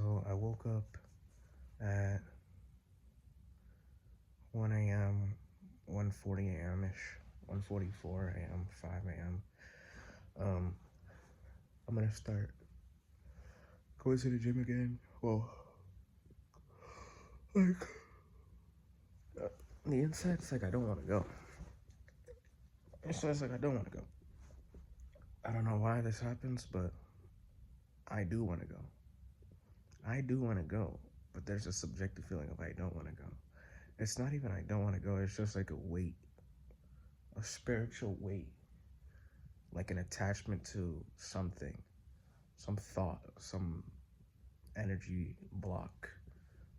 So I woke up at 1 a.m., 1:40 a.m. ish, 1:44 a.m., 5 a.m. Um, I'm gonna start going to the gym again. Well, like the inside's like I don't want to go. It's like I don't want to go. I don't know why this happens, but I do want to go. I do want to go, but there's a subjective feeling of I don't want to go. It's not even I don't want to go. It's just like a weight, a spiritual weight, like an attachment to something, some thought, some energy block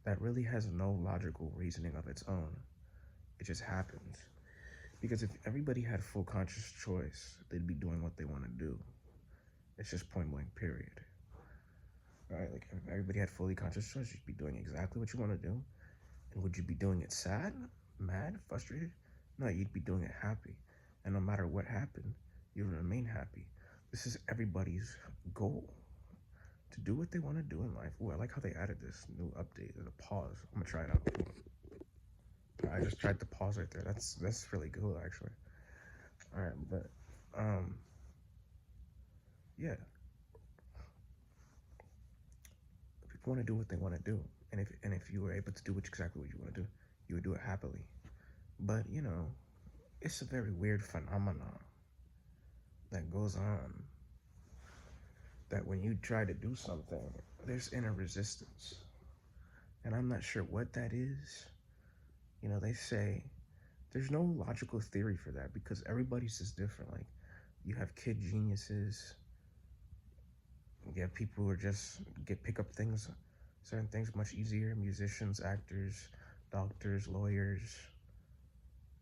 that really has no logical reasoning of its own. It just happens. Because if everybody had full conscious choice, they'd be doing what they want to do. It's just point blank, period. Right? Like if everybody had fully conscious choice, you'd be doing exactly what you want to do. And would you be doing it sad, mad, frustrated? No, you'd be doing it happy. And no matter what happened, you remain happy. This is everybody's goal. To do what they want to do in life. Ooh, I like how they added this new update. There's a pause. I'm gonna try it out. I just tried to pause right there. That's really cool actually. All right, but yeah, people want to do what they want to do, and if you were able to do exactly what you want to do, you would do it happily. But it's a very weird phenomenon that goes on. That when you try to do something, there's inner resistance, and I'm not sure what that is. They say there's no logical theory for that because everybody's just different. Like you have kid geniuses, you have people who are just pick up things, certain things much easier. Musicians, actors, doctors, lawyers,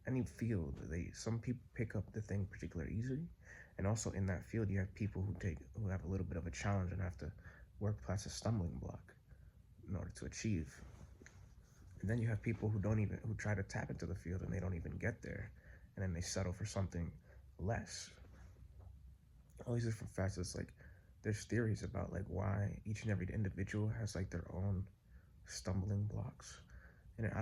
any field. Some people pick up the thing particularly easily, and also in that field you have people who have a little bit of a challenge and have to work past a stumbling block in order to achieve. And then you have people who try to tap into the field and they don't even get there, and then they settle for something less. All these different facets, like there's theories about like why each and every individual has like their own stumbling blocks. And I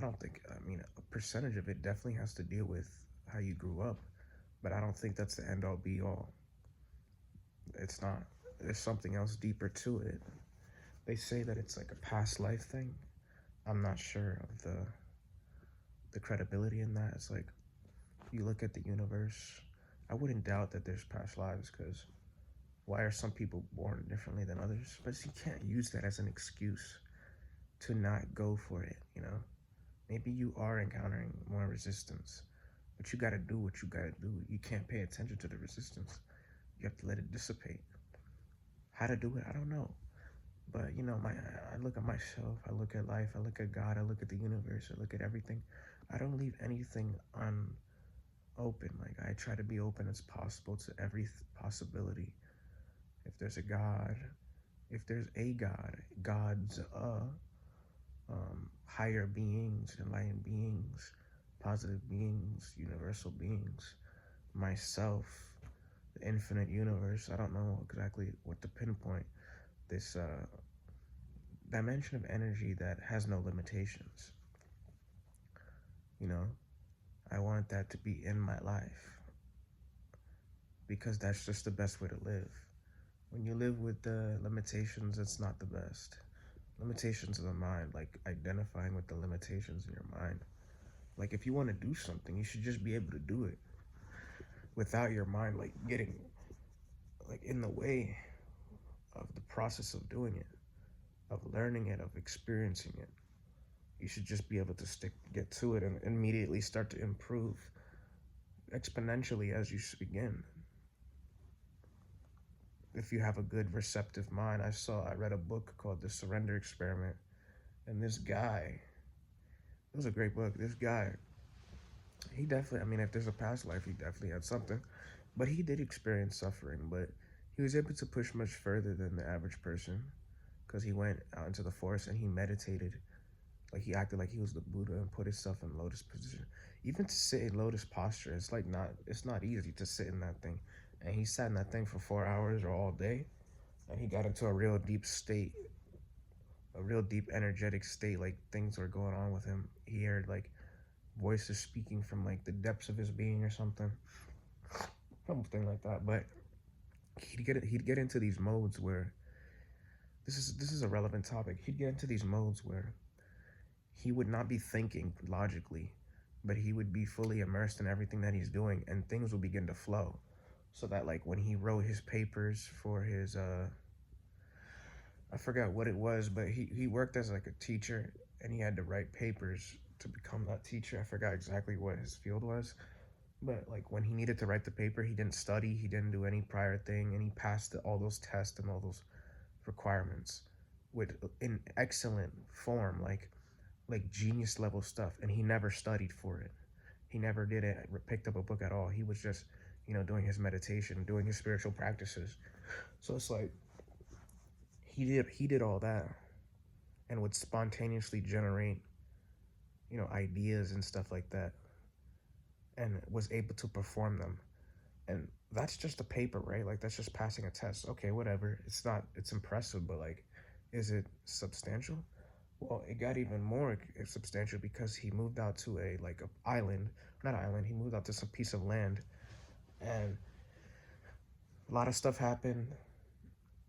mean, a percentage of it definitely has to deal with how you grew up, but I don't think that's the end all be all. It's not. There's something else deeper to it. They say that it's like a past life thing. I'm not sure of the credibility in that. It's like you look at the universe. I wouldn't doubt that there's past lives because why are some people born differently than others? But you can't use that as an excuse to not go for it. Maybe you are encountering more resistance, but you gotta do what you gotta do. You can't pay attention to the resistance. You have to let it dissipate. How to do it, I don't know. But I look at myself, I look at life, I look at God, I look at the universe, I look at everything. I don't leave anything unopen. Like I try to be open as possible to every possibility. If there's a God, if there's a God, gods, higher beings, enlightened beings, positive beings, universal beings, myself, the infinite universe. I don't know exactly what to pinpoint this dimension of energy that has no limitations. You know, I want that to be in my life because that's just the best way to live. When you live with the limitations, it's not the best. Limitations of the mind, like identifying with the limitations in your mind. Like if you want to do something, you should just be able to do it without your mind like getting like in the way of the process of doing it, of learning it, of experiencing it. You should just be able to get to it, and immediately start to improve exponentially as you begin. If you have a good receptive mind, I read a book called The Surrender Experiment, and this guy, it was a great book. This guy, he definitely, I mean, if there's a past life, he definitely had something, but he did experience suffering, but he was able to push much further than the average person because he went out into the forest and he meditated. Like he acted like he was the Buddha and put himself in lotus position. Even to sit in lotus posture, it's not easy to sit in that thing. And he sat in that thing for 4 hours or all day, and he got into a real deep state a real deep energetic state, like things were going on with him. He heard like voices speaking from like the depths of his being or something like that. But he'd get into these modes where this is a relevant topic. He'd get into these modes where he would not be thinking logically, but he would be fully immersed in everything that he's doing, and things will begin to flow. So that like when he wrote his papers for his I forgot what it was, but he worked as like a teacher, and he had to write papers to become that teacher. I forgot exactly what his field was, but like when he needed to write the paper, he didn't study, he didn't do any prior thing, and he passed all those tests and all those requirements with in excellent form, like genius level stuff. And he never studied for it. He never did it, picked up a book at all. He was just, doing his meditation, doing his spiritual practices. So it's like he did all that and would spontaneously generate, ideas and stuff like that, and was able to perform them. And that's just a paper, right? Like that's just passing a test. Okay, whatever. It's impressive, but like, is it substantial? Well, it got even more substantial because he moved out to a island, not island. He moved out to some piece of land, and a lot of stuff happened.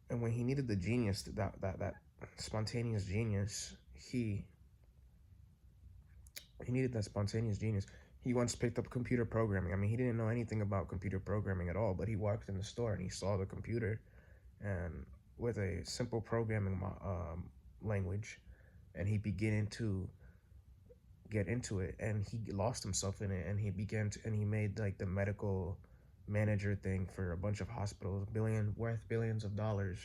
And when he needed the genius, that spontaneous genius, he needed that spontaneous genius. He once picked up computer programming. I mean, he didn't know anything about computer programming at all, but he walked in the store and he saw the computer, and with a simple programming language, and he began to get into it, and he lost himself in it, and he made like the medical manager thing for a bunch of hospitals, worth billions of dollars.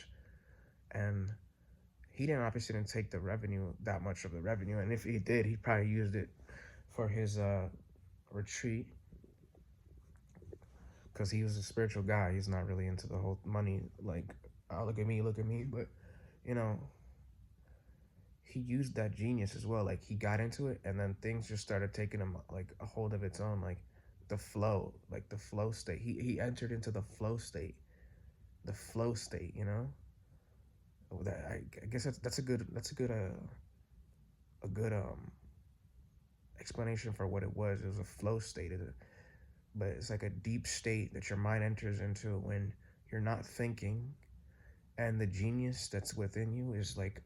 And he didn't take the revenue, that much of the revenue, and if he did, he probably used it for his retreat, because he was a spiritual guy. He's not really into the whole money, like, oh, look at me, but you know he used that genius as well. Like he got into it, and then things just started taking him like a hold of its own, like the flow state. He entered into the flow state, the flow state. That I guess that's a good explanation for what it was. It was a flow state, but it's like a deep state that your mind enters into when you're not thinking, and the genius that's within you is like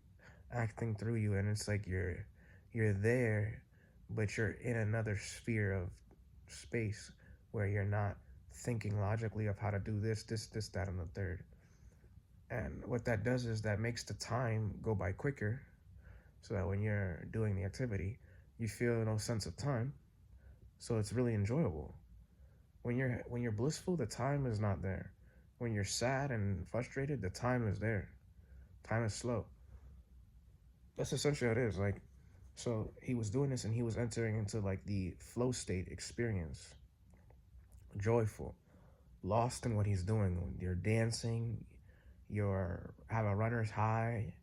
acting through you, and it's like you're there, but you're in another sphere of space where you're not thinking logically of how to do this, that, and the third. And what that does is that makes the time go by quicker, so that when you're doing the activity, you feel no sense of time. So it's really enjoyable. When you're blissful, the time is not there. When you're sad and frustrated, the time is there. Time is slow. That's essentially what it is. Like, so he was doing this, and he was entering into like the flow state experience, joyful, lost in what he's doing. You're dancing, you're have a runner's high,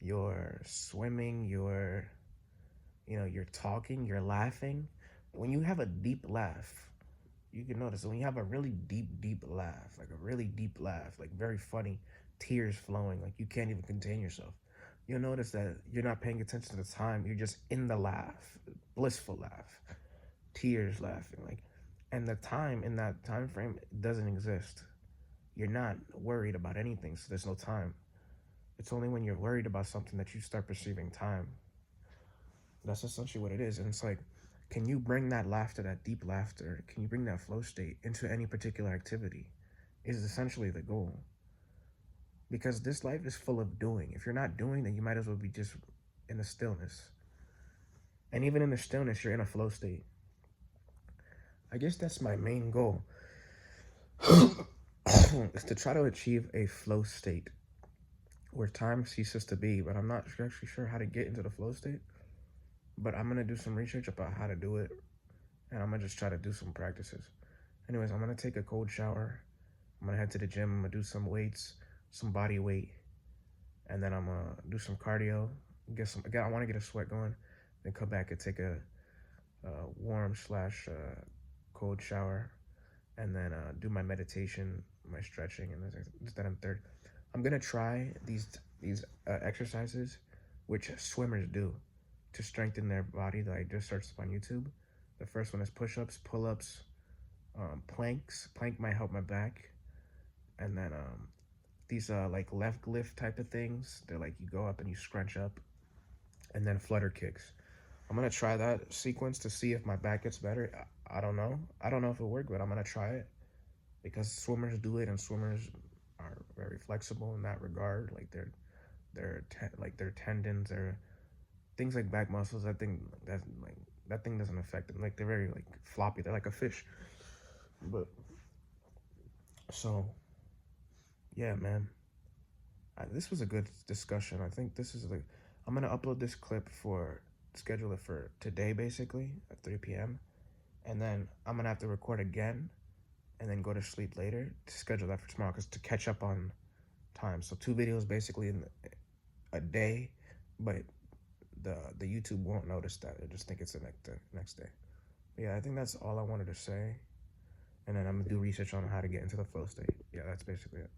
you're swimming, you're talking, you're laughing. When you have a deep laugh, you can notice when you have a really deep laugh, like a really deep laugh, like very funny, tears flowing, like you can't even contain yourself. You'll notice that you're not paying attention to the time. You're just in the laugh, blissful laugh, tears laughing, like, and the time in that time frame doesn't exist. You're not worried about anything, so there's no time. It's only when you're worried about something that you start perceiving time. That's essentially what it is. And it's like, can you bring that laughter, that deep laughter, can you bring that flow state into any particular activity? Is essentially the goal. Because this life is full of doing. If you're not doing, then you might as well be just in the stillness. And even in the stillness, you're in a flow state. I guess that's my main goal. Is to try to achieve a flow state where time ceases to be, but I'm not actually sure how to get into the flow state. But I'm gonna do some research about how to do it, and I'm gonna just try to do some practices. Anyways, I'm gonna take a cold shower. I'm gonna head to the gym. I'm gonna do some weights, some body weight, and then I'm gonna do some cardio. I want to get a sweat going, then come back and take a warm slash cold shower, and then do my meditation, my stretching, and this, that, and third. I'm gonna try these exercises which swimmers do to strengthen their body that I just searched up on YouTube. The first one is push-ups, pull-ups, planks. Plank might help my back, and then these like left lift type of things. They're like you go up and you scrunch up, and then flutter kicks. I'm gonna try that sequence to see if my back gets better. I don't know. I don't know if it'll work, but I'm gonna try it because swimmers do it, and swimmers are very flexible in that regard. Like like their tendons, their things like back muscles. I think that thing doesn't affect them. Like they're very like floppy. They're like a fish. But so yeah, man. This was a good discussion. I think this is like I'm gonna upload this clip for schedule it for today basically at 3 p.m. and then I'm gonna have to record again and then go to sleep later to schedule that for tomorrow because to catch up on time. So 2 videos basically in a day, but the YouTube won't notice that. It'll just think it's the next day. But yeah, I think that's all I wanted to say. And then I'm gonna do research on how to get into the flow state. Yeah, that's basically it.